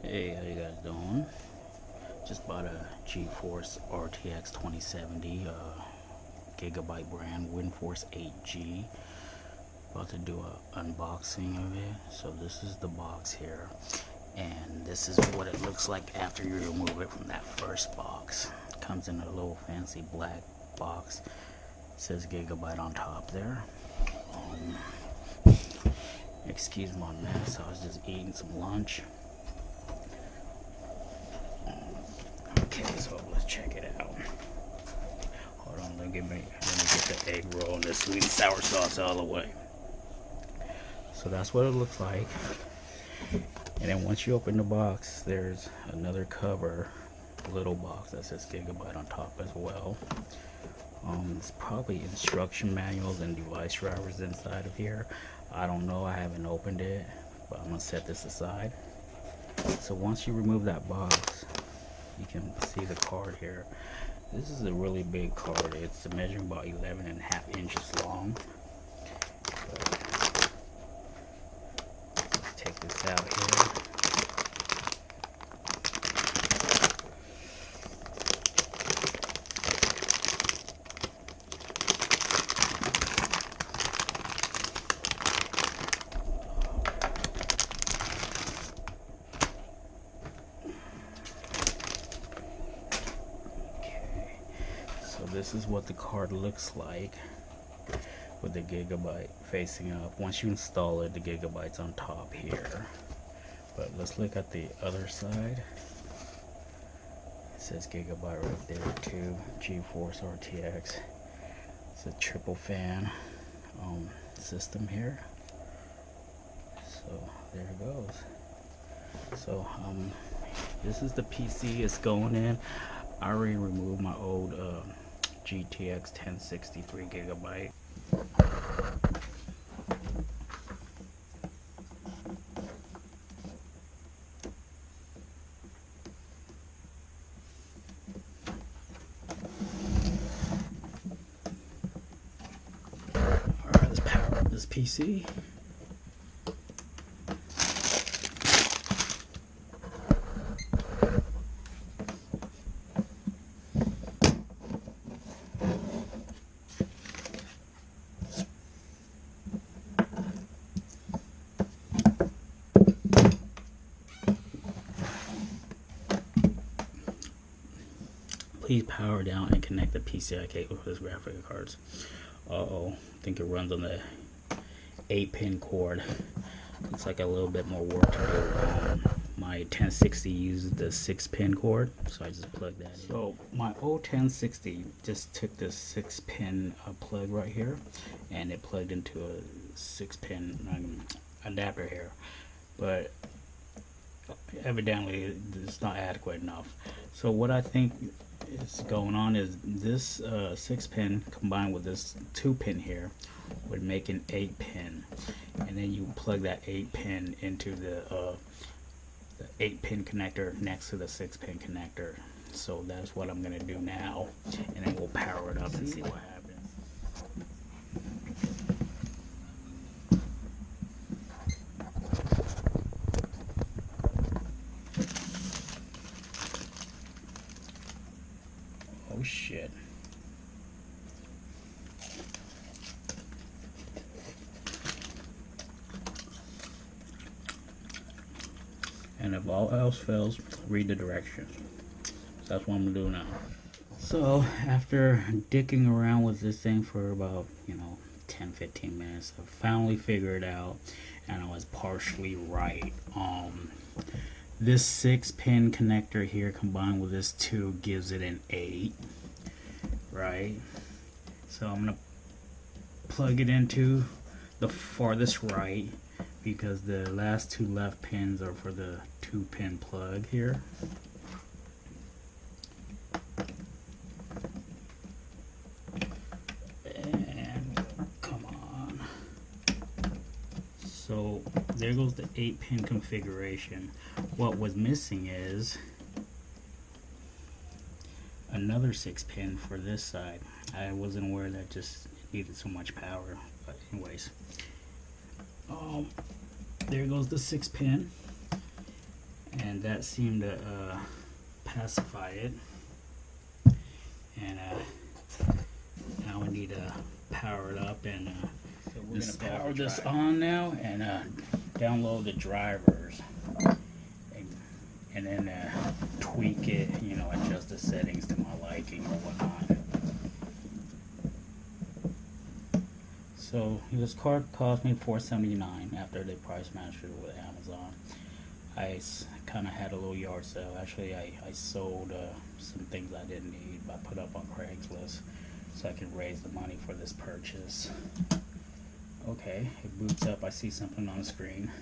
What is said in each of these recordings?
Hey, how you guys doing? Just bought a GeForce RTX 2070 Gigabyte brand Windforce 8G. About to do a unboxing of it. So this is the box here, and this is what it looks like after you remove it from that first box. It comes in a little fancy black box. It says Gigabyte on top there. Excuse my mess, I was just eating some lunch. Okay, so let's check it out. Hold on, let me get the egg roll and the sweet and sour sauce all the way. So that's what it looks like. And then once you open the box, there's another cover, little box that says Gigabyte on top as well. It's probably instruction manuals and device drivers inside of here. I don't know, I haven't opened it, but I'm gonna set this aside. So once you remove that box, you can see the card here. This is a really big card. It's measuring about 11.5 inches long. Let's take this out here. So this is what the card looks like with the Gigabyte facing up. Once you install it, the Gigabyte's on top here. But let's look at the other side. It says Gigabyte right there too. GeForce RTX. It's a triple fan system here. So there it goes. So this is the PC it's going in. I already removed my old GTX 1063 gigabyte. Alright, let's power up this PC. Please power down and connect the PCI cable for this graphics cards. I think it runs on the 8-pin cord. Looks like a little bit more work to do. My 1060 uses the 6-pin cord, so I just plugged that in. So my old 1060 just took this 6-pin plug right here, and it plugged into a 6-pin adapter here. But evidently it's not adequate enough. So what I think is going on is this 6-pin combined with this 2-pin here would make an 8-pin, and then you plug that 8-pin into the 8-pin connector next to the 6-pin connector. So that's what I'm gonna do now, and then we'll power it up and see what happens. Oh shit. And if all else fails, read the directions. So that's what I'm gonna do now. So after dicking around with this thing for about 10-15 minutes, I finally figured it out, and I was partially right. This 6-pin connector here combined with this 2 gives it an 8, right? So I'm gonna plug it into the farthest right, because the last 2 left pins are for the 2-pin plug here. And come on. So there goes the 8-pin configuration. What was missing is another 6-pin for this side. I wasn't aware that just needed so much power, but anyways, there goes the 6-pin, and that seemed to pacify it. And now we need to power it up, and so we're going to power this on now and download the drivers, and then tweak it, you know, adjust the settings to my liking or whatnot. So this card cost me $479 after they price matched it with Amazon. I kind of had a little yard sale. Actually, I sold some things I didn't need. I put up on Craigslist so I could raise the money for this purchase. Okay, it boots up. I see something on the screen.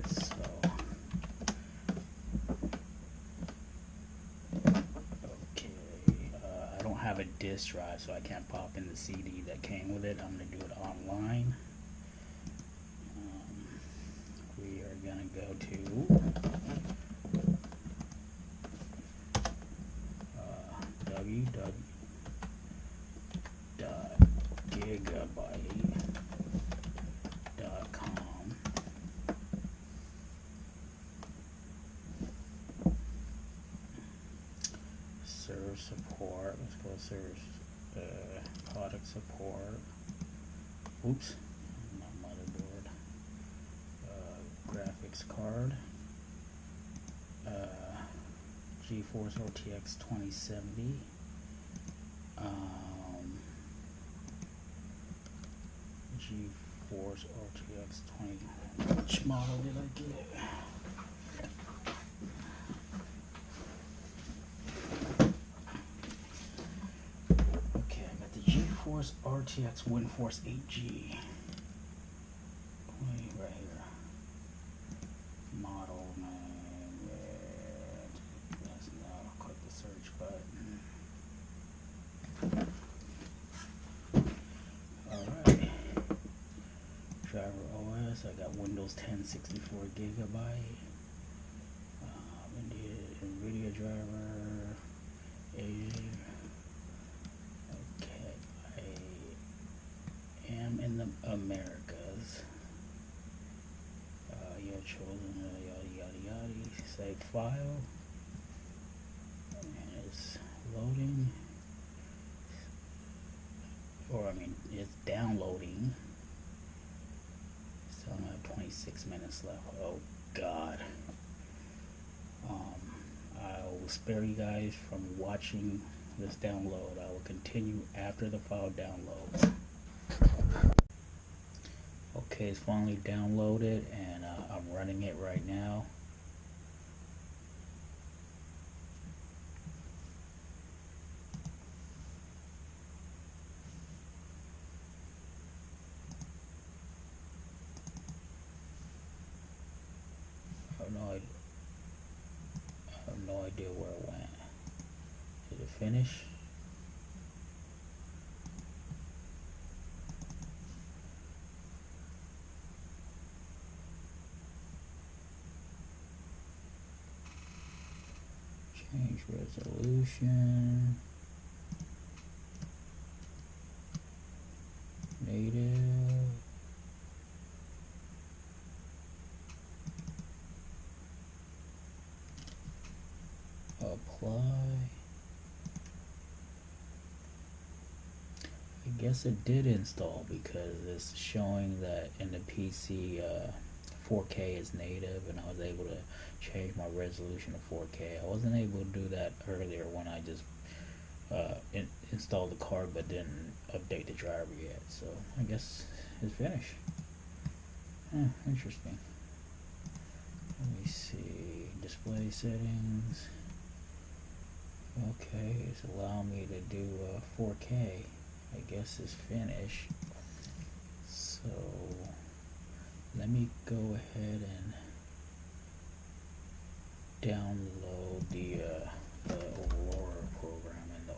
So, okay, I don't have a disk drive, so I can't pop in the CD that came with it. I'm going to do it online. We are going to go to www.gigabyte.com. Serve support. Let's go to service, product support. Oops, not motherboard. Graphics card. GeForce RTX 2070. GeForce RTX 20. Which model did I get? Okay, I got the GeForce RTX Windforce 8G. Right here. Model name. Yes, now click the search button. Alright. Driver OS, I got Windows 10 64 gigabyte. NVIDIA driver. Asia. Okay, I am in the Americas. You have chosen yada yada yada. Save file. And it's loading. Or I mean, it's downloading. So I have 26 minutes left. Oh God. I will spare you guys from watching this download. I will continue after the file downloads. Okay, it's finally downloaded, and I'm running it right now. I have no idea where it went. Did it finish? Change resolution. Native. Apply. I guess it did install because it's showing that in the PC 4K is native, and I was able to change my resolution to 4K. I wasn't able to do that earlier when I just installed the card but didn't update the driver yet. So I guess it's finished. Interesting. Let me see. Display settings. Okay, it's allowing me to do 4K. I guess it's finished. So let me go ahead and download the Aurora program and the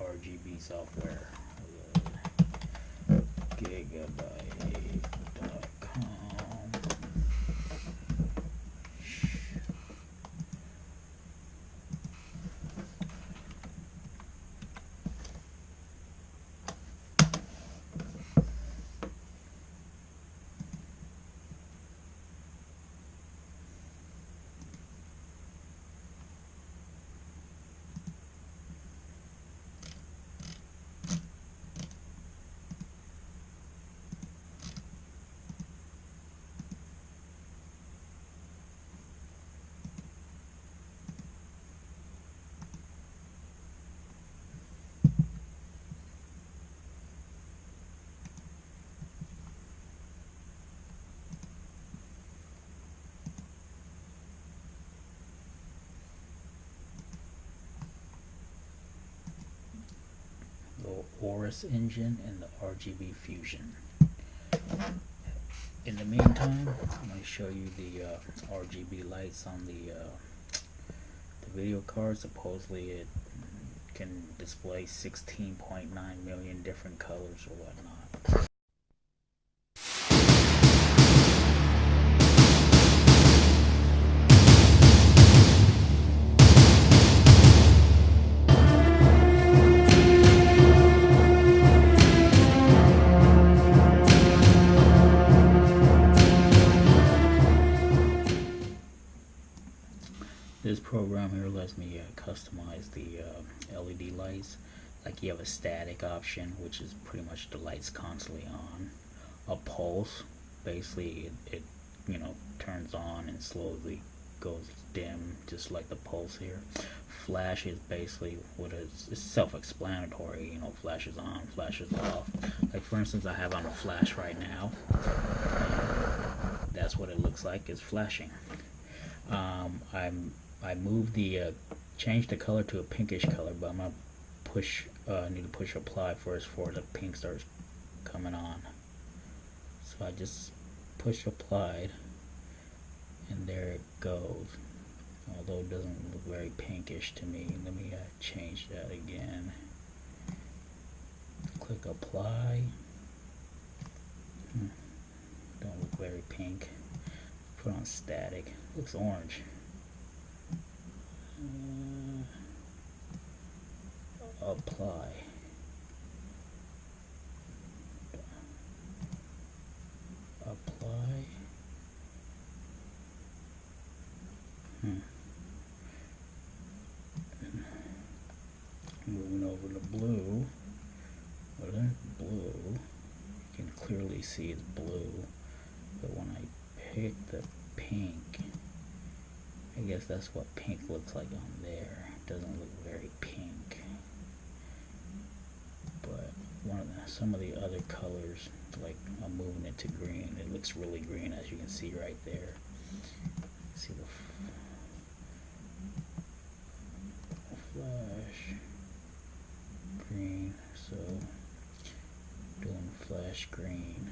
RGB software. Gigabyyte.com. Aorus engine and the RGB fusion. In the meantime, I'm going to show you the RGB lights on the video card. Supposedly it can display 16.9 million different colors or whatnot. This program here lets me customize the LED lights. Like you have a static option, which is pretty much the lights constantly on. A pulse, basically it you know, turns on and slowly goes dim, just like the pulse here. Flash is basically what is, it's self-explanatory, you know, flashes on, flashes off. Like for instance, I have on a flash right now. That's what it looks like, it's flashing. I moved the changed the color to a pinkish color, but I'm gonna push need to push apply first before the pink starts coming on. So I just push applied, and there it goes. Although it doesn't look very pinkish to me. Let me change that again. Click apply. Don't look very pink. Put on static. Looks orange. Apply. Apply. Moving over to blue. Well, that's blue. You can clearly see it's blue. But when I pick the pink, I guess that's what pink looks like on there. It doesn't look very pink. But some of the other colors, like I'm moving it to green, it looks really green, as you can see right there. See the flash green, so doing flash green.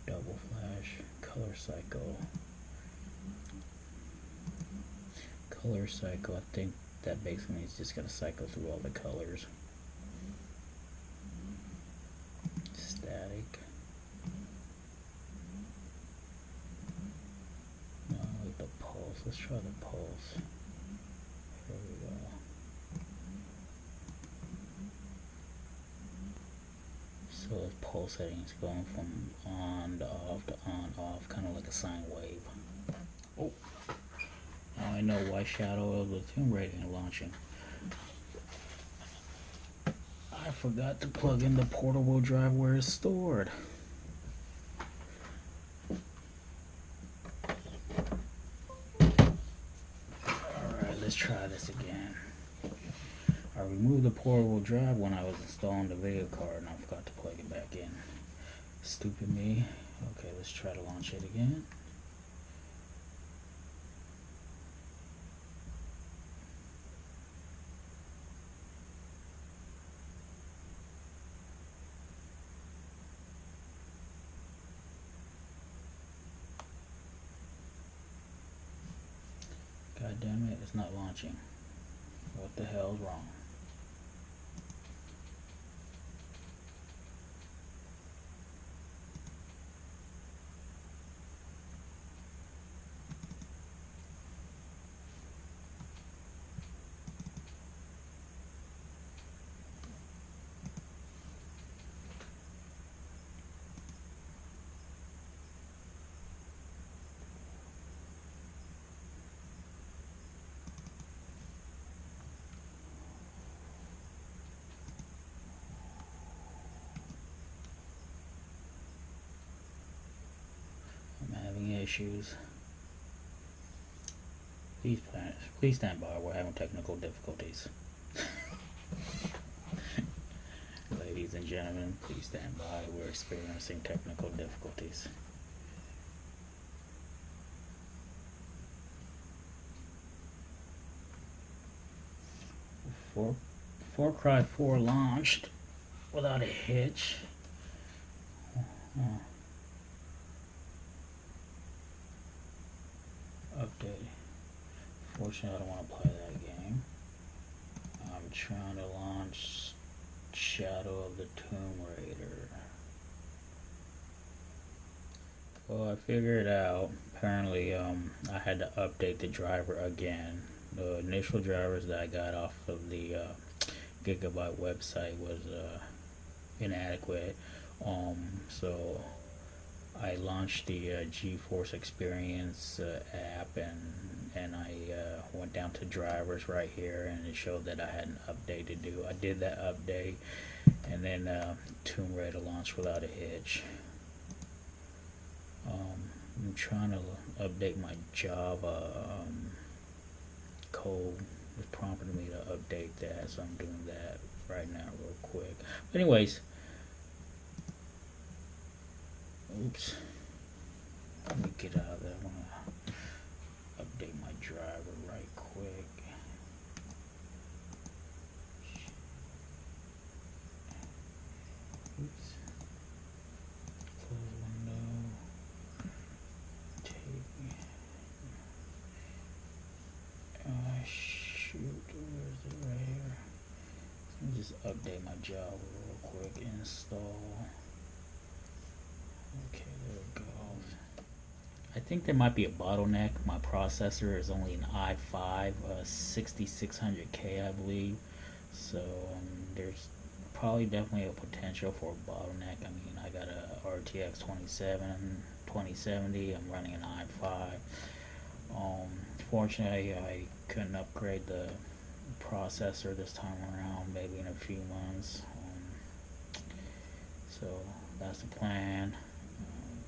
Double flash, color cycle. Color cycle, I think that basically means it's just gonna cycle through all the colors. Static. No, like the pulse. Let's try the pulse. Here we go. So the pulse settings going from on to on off, kind of like a sine wave. Oh. Now I know why Shadow of the Tomb Raider is launching. I forgot to plug in the portable drive where it's stored. Alright, let's try this again. I removed the portable drive when I was installing the video card and I forgot to plug it back in. Stupid me. Okay, let's try to launch it again. God damn it, it's not launching. What the hell is wrong? Issues. Please stand by. We're having technical difficulties. Ladies and gentlemen, please stand by. We're experiencing technical difficulties. Far Cry 4 launched without a hitch. Update. Fortunately, I don't want to play that game. I'm trying to launch Shadow of the Tomb Raider. Well, I figured it out. Apparently, I had to update the driver again. The initial drivers that I got off of the Gigabyte website was inadequate. So I launched the GeForce Experience app, and I went down to drivers right here, and it showed that I had an update to do. I did that update, and then Tomb Raider launched without a hitch. I'm trying to update my Java code. It's prompting me to update that, so I'm doing that right now real quick. But anyways, oops, let me get out of that. I want to update my driver right quick. Oops. Close window. Shoot, where is it? Right here. Let me just update my Java real quick. Install. Okay, there it goes. I think there might be a bottleneck. My processor is only an i5 6600K, I believe. So there's probably definitely a potential for a bottleneck. I mean, I got a RTX 2070. I'm running an i5. Fortunately, I couldn't upgrade the processor this time around, maybe in a few months. So that's the plan.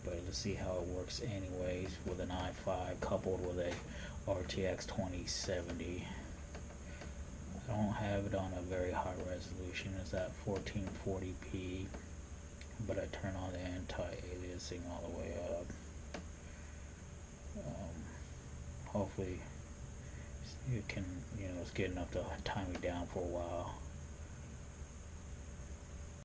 But let's see how it works anyways with an i5 coupled with a RTX 2070. I don't have it on a very high resolution. It's at 1440p, but I turn on the anti-aliasing all the way up. Hopefully it can, it's good enough to time me down for a while.